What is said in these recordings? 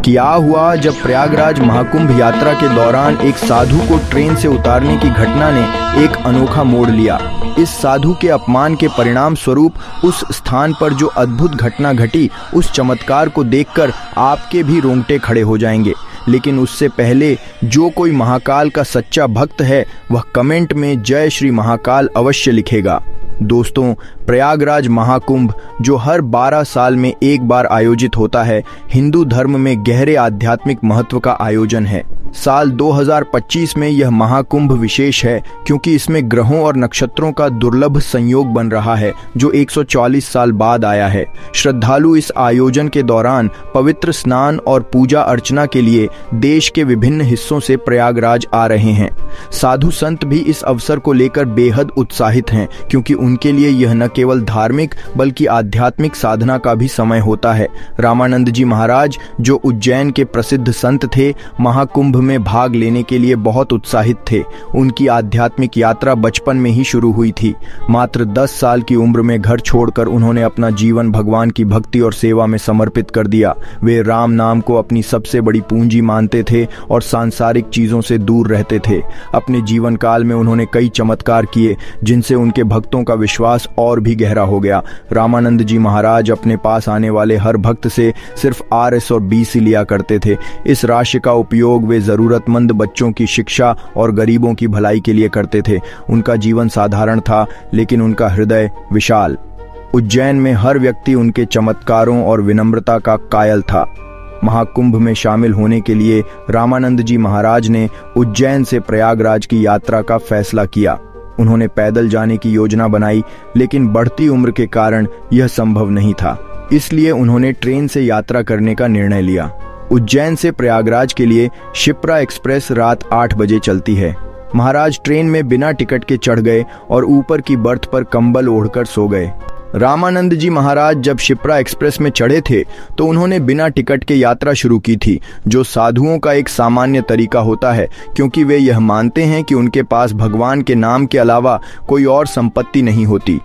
क्या हुआ जब प्रयागराज महाकुंभ यात्रा के दौरान एक साधु को ट्रेन से उतारने की घटना ने एक अनोखा मोड़ लिया। इस साधु के अपमान के परिणाम स्वरूप उस स्थान पर जो अद्भुत घटना घटी, उस चमत्कार को देखकर आपके भी रोंगटे खड़े हो जाएंगे। लेकिन उससे पहले जो कोई महाकाल का सच्चा भक्त है वह कमेंट में जय श्री महाकाल अवश्य लिखेगा। दोस्तों, प्रयागराज महाकुंभ जो हर 12 साल में एक बार आयोजित होता है, हिंदू धर्म में गहरे आध्यात्मिक महत्व का आयोजन है। साल 2025 में यह महाकुंभ विशेष है क्योंकि इसमें ग्रहों और नक्षत्रों का दुर्लभ संयोग बन रहा है जो 140 साल बाद आया है। श्रद्धालु इस आयोजन के दौरान पवित्र स्नान और पूजा अर्चना के लिए देश के विभिन्न हिस्सों से प्रयागराज आ रहे हैं। साधु संत भी इस अवसर को लेकर बेहद उत्साहित हैं क्योंकि उनके लिए यह न केवल धार्मिक बल्कि आध्यात्मिक साधना का भी समय होता है। रामानंद जी महाराज जो उज्जैन के प्रसिद्ध संत थे, महाकुंभ में भाग लेने के लिए बहुत उत्साहित थे। उनकी आध्यात्मिक यात्रा बचपन में ही शुरू हुई थी। मात्र 10 साल की उम्र में घर छोड़कर उन्होंने अपना जीवन भगवान की भक्ति और सेवा में समर्पित कर दिया। वे राम नाम को अपनी सबसे बड़ी पूंजी मानते थे और सांसारिक चीजों से दूर रहते थे। अपने जीवन काल में उन्होंने कई चमत्कार किए जिनसे उनके भक्तों का विश्वास और भी गहरा हो गया। रामानंद जी महाराज अपने पास आने वाले हर भक्त से सिर्फ RS और BC लिया करते थे। इस राशि का उपयोग वे जरूरतमंद बच्चों की शिक्षा और गरीबों की भलाई के लिए करते थे। उनका जीवन साधारण था लेकिन उनका हृदय विशाल। उज्जैन में हर व्यक्ति उनके चमत्कारों और विनम्रता का कायल था। महाकुंभ में शामिल होने के लिए रामानंद जी महाराज ने उज्जैन से प्रयागराज की यात्रा का फैसला किया। उन्होंने पैदल जाने की योजना बनाई लेकिन बढ़ती उम्र के कारण यह संभव नहीं था, इसलिए उन्होंने ट्रेन से यात्रा करने का निर्णय लिया। उज्जैन से प्रयागराज के लिए शिप्रा एक्सप्रेस रात 8 बजे चलती है। महाराज ट्रेन में बिना टिकट के चढ़ गए और ऊपर की बर्थ पर कंबल ओढ़कर सो गए। रामानंद जी महाराज जब शिप्रा एक्सप्रेस में चढ़े थे तो उन्होंने बिना टिकट के यात्रा शुरू की थी, जो साधुओं का एक सामान्य तरीका होता है क्योंकि वे यह मानते हैं कि उनके पास भगवान के नाम के अलावा कोई और संपत्ति नहीं होती।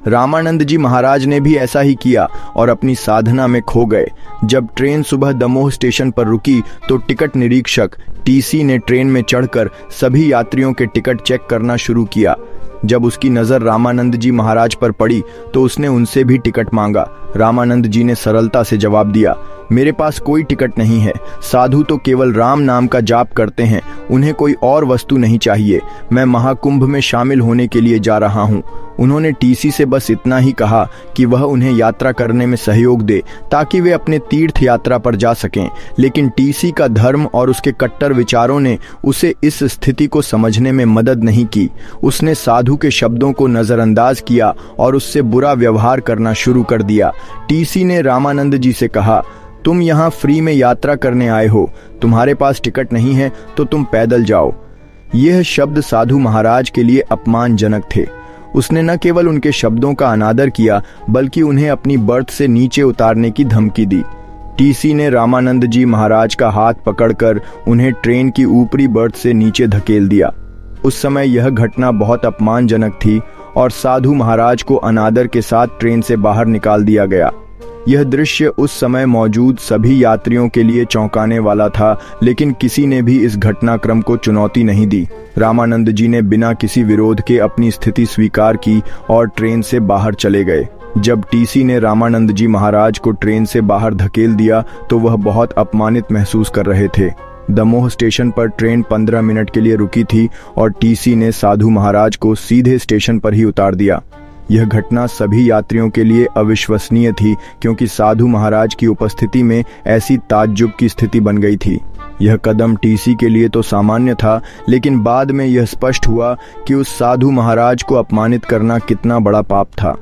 रामानंद जी महाराज ने भी ऐसा ही किया और अपनी साधना में खो गए। जब ट्रेन सुबह दमोह स्टेशन पर रुकी तो टिकट निरीक्षक TC ने ट्रेन में चढ़कर सभी यात्रियों के टिकट चेक करना शुरू किया। जब उसकी नज़र रामानंद जी महाराज पर पड़ी तो उसने उनसे भी टिकट मांगा। रामानंद जी ने सरलता से जवाब दिया, मेरे पास कोई टिकट नहीं है। साधु तो केवल राम नाम का जाप करते हैं, उन्हें कोई और वस्तु नहीं चाहिए। मैं महाकुंभ में शामिल होने के लिए जा रहा हूँ। उन्होंने TC से बस इतना ही कहा कि वह उन्हें यात्रा करने में सहयोग दे ताकि वे अपने तीर्थ यात्रा पर जा सकें। लेकिन TC का धर्म और उसके कट्टर विचारों ने उसे इस स्थिति को समझने में मदद नहीं की। उसने साधु के शब्दों को नजरअंदाज किया और उससे बुरा व्यवहार करना शुरू कर दिया। TC ने रामानंद जी से कहा, तुम यहाँ फ्री में यात्रा करने आए हो, तुम्हारे पास टिकट नहीं है तो तुम पैदल जाओ। यह शब्द साधु महाराज के लिए अपमानजनक थे। उसने न केवल उनके शब्दों का अनादर किया बल्कि उन्हें अपनी बर्थ से नीचे उतारने की धमकी दी। TC ने रामानंद जी महाराज का हाथ पकड़कर उन्हें ट्रेन की ऊपरी बर्थ से नीचे धकेल दिया। उस समय यह घटना बहुत अपमानजनक थी और साधु महाराज को अनादर के साथ ट्रेन से बाहर निकाल दिया गया। यह दृश्य उस समय मौजूद सभी यात्रियों के लिए चौंकाने वाला था, लेकिन किसी ने भी इस घटनाक्रम को चुनौती नहीं दी। रामानंद जी ने बिना किसी विरोध के अपनी स्थिति स्वीकार की और ट्रेन से बाहर चले गए। जब TC ने रामानंद जी महाराज को ट्रेन से बाहर धकेल दिया तो वह बहुत अपमानित महसूस कर रहे थे। दमोह स्टेशन पर ट्रेन 15 मिनट के लिए रुकी थी और TC ने साधु महाराज को सीधे स्टेशन पर ही उतार दिया। यह घटना सभी यात्रियों के लिए अविश्वसनीय थी क्योंकि साधु महाराज की उपस्थिति में ऐसी ताज्जुब की स्थिति बन गई थी। यह कदम TC के लिए तो सामान्य था, लेकिन बाद में यह स्पष्ट हुआ कि उस साधु महाराज को अपमानित करना कितना बड़ा पाप था।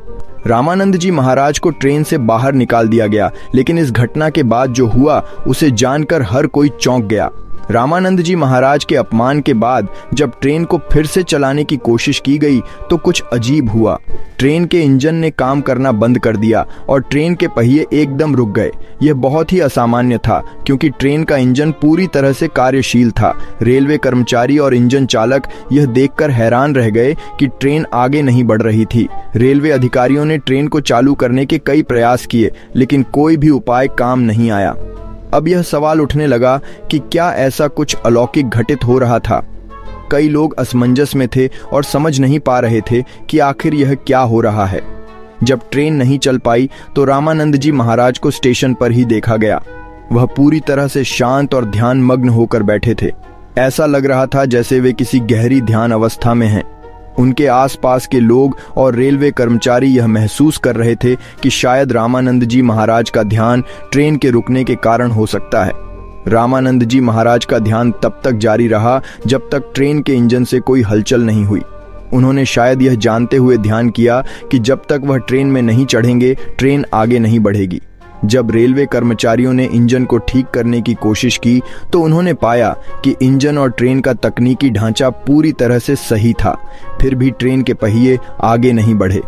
रामानंद जी महाराज को ट्रेन से बाहर निकाल दिया गया, लेकिन इस घटना के बाद जो हुआ उसे जानकर हर कोई चौंक गया। रामानंद जी महाराज के अपमान के बाद जब ट्रेन को फिर से चलाने की कोशिश की गई तो कुछ अजीब हुआ। ट्रेन के इंजन ने काम करना बंद कर दिया और ट्रेन के पहिए एकदम रुक गए। यह बहुत ही असामान्य था क्योंकि ट्रेन का इंजन पूरी तरह से कार्यशील था। रेलवे कर्मचारी और इंजन चालक यह देखकर हैरान रह गए कि ट्रेन आगे नहीं बढ़ रही थी। रेलवे अधिकारियों ने ट्रेन को चालू करने के कई प्रयास किए, लेकिन कोई भी उपाय काम नहीं आया। अब यह सवाल उठने लगा कि क्या ऐसा कुछ अलौकिक घटित हो रहा था। कई लोग असमंजस में थे और समझ नहीं पा रहे थे कि आखिर यह क्या हो रहा है। जब ट्रेन नहीं चल पाई तो रामानंद जी महाराज को स्टेशन पर ही देखा गया। वह पूरी तरह से शांत और ध्यान मग्न होकर बैठे थे। ऐसा लग रहा था जैसे वे किसी गहरी ध्यान अवस्था में हैं। उनके आसपास के लोग और रेलवे कर्मचारी यह महसूस कर रहे थे कि शायद रामानंद जी महाराज का ध्यान ट्रेन के रुकने के कारण हो सकता है। रामानंद जी महाराज का ध्यान तब तक जारी रहा जब तक ट्रेन के इंजन से कोई हलचल नहीं हुई। उन्होंने शायद यह जानते हुए ध्यान किया कि जब तक वह ट्रेन में नहीं चढ़ेंगे ट्रेन आगे नहीं बढ़ेगी। जब रेलवे कर्मचारियों ने इंजन को ठीक करने की कोशिश की तो उन्होंने पाया कि इंजन और ट्रेन का तकनीकी ढांचा पूरी तरह से सही था, फिर भी ट्रेन के पहिए आगे नहीं बढ़े।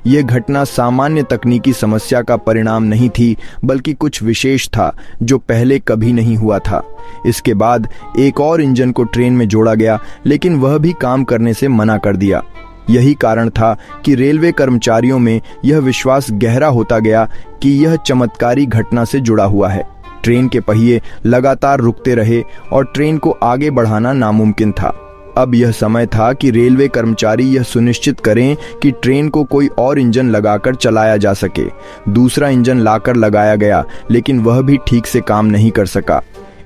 यह घटना सामान्य तकनीकी समस्या का परिणाम नहीं थी, बल्कि कुछ विशेष था जो पहले कभी नहीं हुआ था। इसके बाद एक और इंजन को ट्रेन में जोड़ा गया, लेकिन वह भी काम करने से मना कर दिया। यही कारण था कि रेलवे कर्मचारियों में यह विश्वास गहरा होता गया कि यह चमत्कारी घटना से जुड़ा हुआ है। ट्रेन के पहिए लगातार रुकते रहे और ट्रेन को आगे बढ़ाना नामुमकिन था। अब यह समय था कि रेलवे कर्मचारी यह सुनिश्चित करें कि ट्रेन को कोई और इंजन लगाकर चलाया जा सके। दूसरा इंजन लाकर लगाया गया, लेकिन वह भी ठीक से काम नहीं कर सका।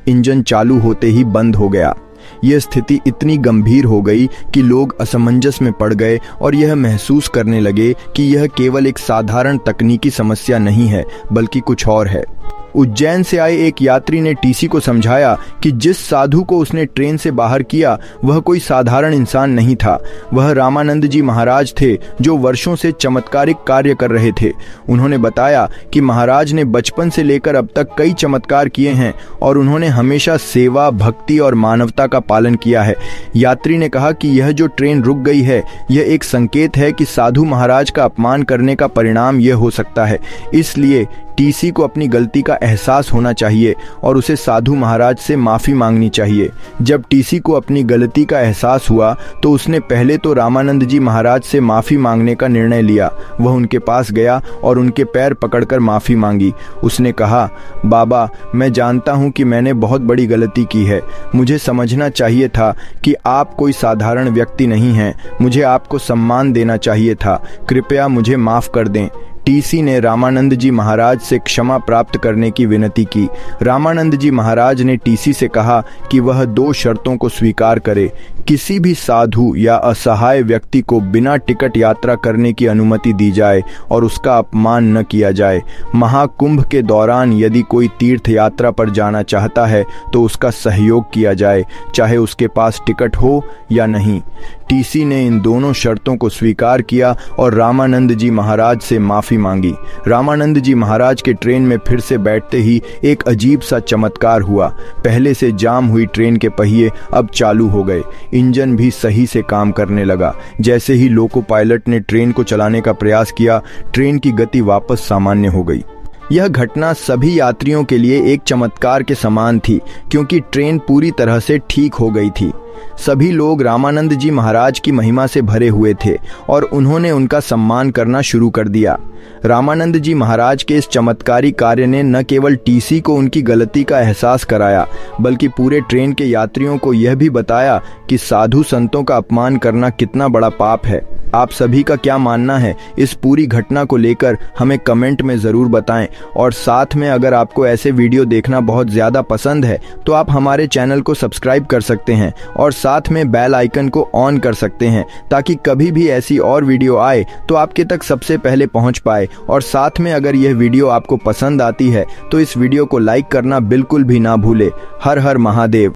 इंजन चालू होते ही बंद हो गया। यह स्थिति इतनी गंभीर हो गई कि लोग असमंजस में पड़ गए और यह महसूस करने लगे कि यह केवल एक साधारण तकनीकी समस्या नहीं है, बल्कि कुछ और है। उज्जैन से आए एक यात्री ने टीसी को समझाया कि जिस साधु को उसने ट्रेन से बाहर किया वह कोई साधारण इंसान नहीं था। वह रामानंद जी महाराज थे, जो वर्षों से चमत्कारिक कार्य कर रहे थे। उन्होंने बताया कि महाराज ने बचपन से लेकर अब तक कई चमत्कार किए हैं और उन्होंने हमेशा सेवा, भक्ति और मानवता का पालन किया है। यात्री ने कहा कि यह जो ट्रेन रुक गई है, यह एक संकेत है कि साधु महाराज का अपमान करने का परिणाम यह हो सकता है। इसलिए टीसी को अपनी गलती का एहसास होना चाहिए और उसे साधु महाराज से माफ़ी मांगनी चाहिए। जब टीसी को अपनी गलती का एहसास हुआ तो उसने पहले तो रामानंद जी महाराज से माफ़ी मांगने का निर्णय लिया। वह उनके पास गया और उनके पैर पकड़कर माफ़ी मांगी। उसने कहा, बाबा, मैं जानता हूँ कि मैंने बहुत बड़ी गलती की है। मुझे समझना चाहिए था कि आप कोई साधारण व्यक्ति नहीं हैं। मुझे आपको सम्मान देना चाहिए था। कृपया मुझे माफ़ कर दें। टीसी ने रामानंद जी महाराज से क्षमा प्राप्त करने की विनती की। रामानंद जी महाराज ने टीसी से कहा कि वह 2 शर्तों को स्वीकार करे। किसी भी साधु या असहाय व्यक्ति को बिना टिकट यात्रा करने की अनुमति दी जाए और उसका अपमान न किया जाए। महाकुंभ के दौरान यदि कोई तीर्थ यात्रा पर जाना चाहता है तो उसका सहयोग किया जाए, चाहे उसके पास टिकट हो या नहीं। टीसी ने इन दोनों शर्तों को स्वीकार किया और रामानंद जी महाराज से माफ़ी मांगी। रामानंद जी महाराज के ट्रेन में फिर से बैठते ही एक अजीब सा चमत्कार हुआ। पहले से जाम हुई ट्रेन के पहिए अब चालू हो गए। इंजन भी सही से काम करने लगा। जैसे ही लोको पायलट ने ट्रेन को चलाने का प्रयास किया, ट्रेन की गति वापस सामान्य हो गई। यह घटना सभी यात्रियों के लिए एक चमत्कार के समान थी, क्योंकि ट्रेन पूरी तरह से ठीक हो गई थी। सभी लोग रामानंद जी महाराज की महिमा से भरे हुए थे और उन्होंने उनका सम्मान करना शुरू कर दिया। रामानंद जी महाराज के इस चमत्कारी कार्य ने न केवल टीसी को उनकी गलती का एहसास कराया, बल्कि पूरे ट्रेन के यात्रियों को यह भी बताया कि साधु संतों का अपमान करना कितना बड़ा पाप है। आप सभी का क्या मानना है इस पूरी घटना को लेकर हमें कमेंट में ज़रूर बताएं। और साथ में अगर आपको ऐसे वीडियो देखना बहुत ज़्यादा पसंद है तो आप हमारे चैनल को सब्सक्राइब कर सकते हैं और साथ में बेल आइकन को ऑन कर सकते हैं, ताकि कभी भी ऐसी और वीडियो आए तो आपके तक सबसे पहले पहुंच पाए। और साथ में अगर यह वीडियो आपको पसंद आती है तो इस वीडियो को लाइक करना बिल्कुल भी ना भूले। हर हर महादेव।